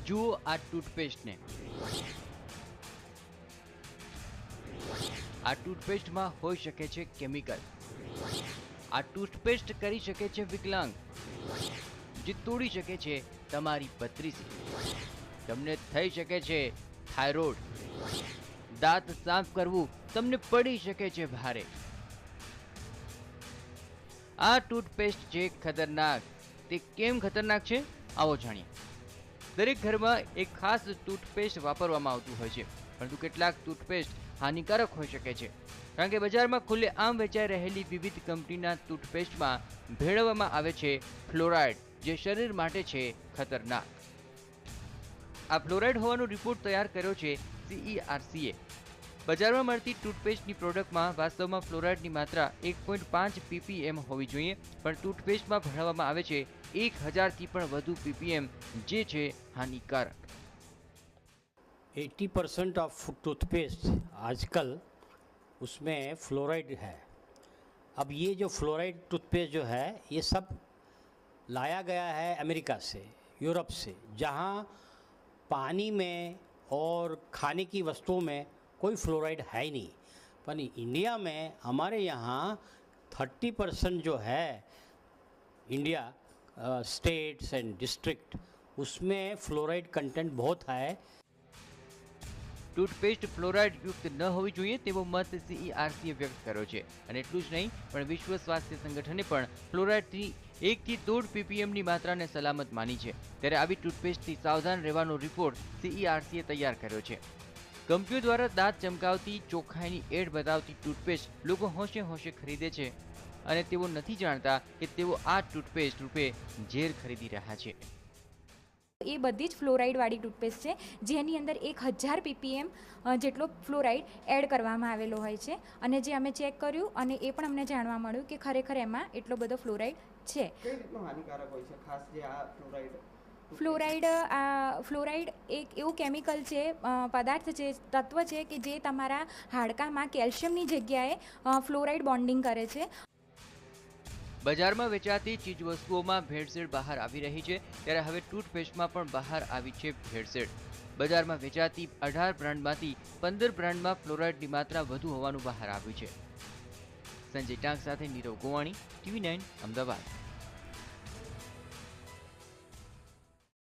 જુઓ આ ટૂથપેસ્ટને। આ ટૂથપેસ્ટમાં હોઈ શકે છે કેમિકલ। આ ટૂથપેસ્ટ કરી શકે છે વિકલાંગ, જે તોડી શકે છે તમારી પથરીસી। તમને થઈ શકે છે થાઇરોઇડ। દાંત સાફ કરવું તમને પડી શકે છે ભારે। આ ટૂથપેસ્ટ છે ખતરનાક। તે કેમ ખતરનાક છે આવો જાણીએ। દરેક ઘરમાં એક ખાસ ટૂથપેસ્ટ વાપરવામાં આવતું હોય છે, પરંતુ કેટલાક ટૂથપેસ્ટ હાનિકારક હોઈ શકે છે, કારણ કે બજારમાં ખુલ્લેઆમ વેચાઈ રહેલી વિવિધ કંપનીના ટૂથપેસ્ટમાં ભેળવવામાં આવે છે ફ્લોરાઇડ, જે શરીર માટે છે ખતરનાક। આ ફ્લોરાઇડ હોવાનો રિપોર્ટ તૈયાર કર્યો છે CERCએ। બજારમાં મળતી ટૂથપેસ્ટની પ્રોડક્ટમાં વાસ્તવમાં ફ્લોરાઇડની માત્રા 1.5 ppm હોવી જોઈએ, પણ ટૂથપેસ્ટમાં ભળવામાં આવે છે 1000થી પણ વધુ ppm, જે છે હાનિકારક। 80% ऑफ टूथपेस्ट आजकल उसमें फ्लोराइड है। अब ये जो फ्लोराइड टूथपेस्ट जो है ये सब लाया गया है अमेरिका से, यूरोप से, जहाँ पानी में और खाने की वस्तुओं में कोई फ्लोराइड है ही नहीं। पर इंडिया में हमारे यहाँ 30% जो है इंडिया स्टेट्स एंड डिस्ट्रिक्ट, उसमें फ्लोराइड कंटेंट बहुत है। ટૂથપેસ્ટ ફ્લોરાઇડ યુક્ત ન હોવી જોઈએ તેવો મત CERCએ વ્યક્ત કર્યો છે। અને એટલું જ નહીં, પણ વિશ્વ સ્વાસ્થ્ય સંગઠને પણ ફ્લોરાઇડથી 1 થી 1.5 ppmની માત્રાને સલામત માની છે। ત્યારે આવી ટૂથપેસ્ટથી સાવધાન રહેવાનો રિપોર્ટ CERCએ તૈયાર કર્યો છે। કંપનીઓ દ્વારા દાંત ચમકાવતી, ચોખ્ખાઈની એડ બતાવતી ટૂથપેસ્ટ લોકો હોંશે હોંશે ખરીદે છે, અને તેઓ નથી જાણતા કે તેઓ આ ટૂથપેસ્ટ રૂપે ઝેર ખરીદી રહ્યા છે। એ બધી જ ફ્લોરાઇડવાળી ટૂથપેસ્ટ છે, જેની અંદર 1000 ppm જેટલો ફ્લોરાઇડ એડ કરવામાં આવેલો હોય છે। અને જે અમે ચેક કર્યું અને એ પણ અમને જાણવા મળ્યું કે ખરેખર એમાં એટલો બધો ફ્લોરાઇડ છે। કઈ રીતનું હાનિકારક હોય છે ખાસ જે આ ફ્લોરાઇડ એક એવું કેમિકલ છે, પદાર્થ છે, તત્વ છે કે જે તમારા હાડકામાં કેલ્શિયમની જગ્યાએ ફ્લોરાઇડ બોન્ડિંગ કરે છે। બજારમાં વેચાતી ચીજવસ્તુઓમાં ભેળસેળ બહાર આવી રહી છે, ત્યારે હવે ટૂથપેસ્ટમાં પણ બહાર આવી છે ભેળસેળ। બજારમાં વેચાતી 18 બ્રાન્ડમાંથી 15 બ્રાન્ડમાં ફ્લોરાઇડની માત્રા વધુ હોવાનું બહાર આવ્યું છે। સંજય ટાંક સાથે નીરવ ગોવાણી, TV9 અમદાવાદ।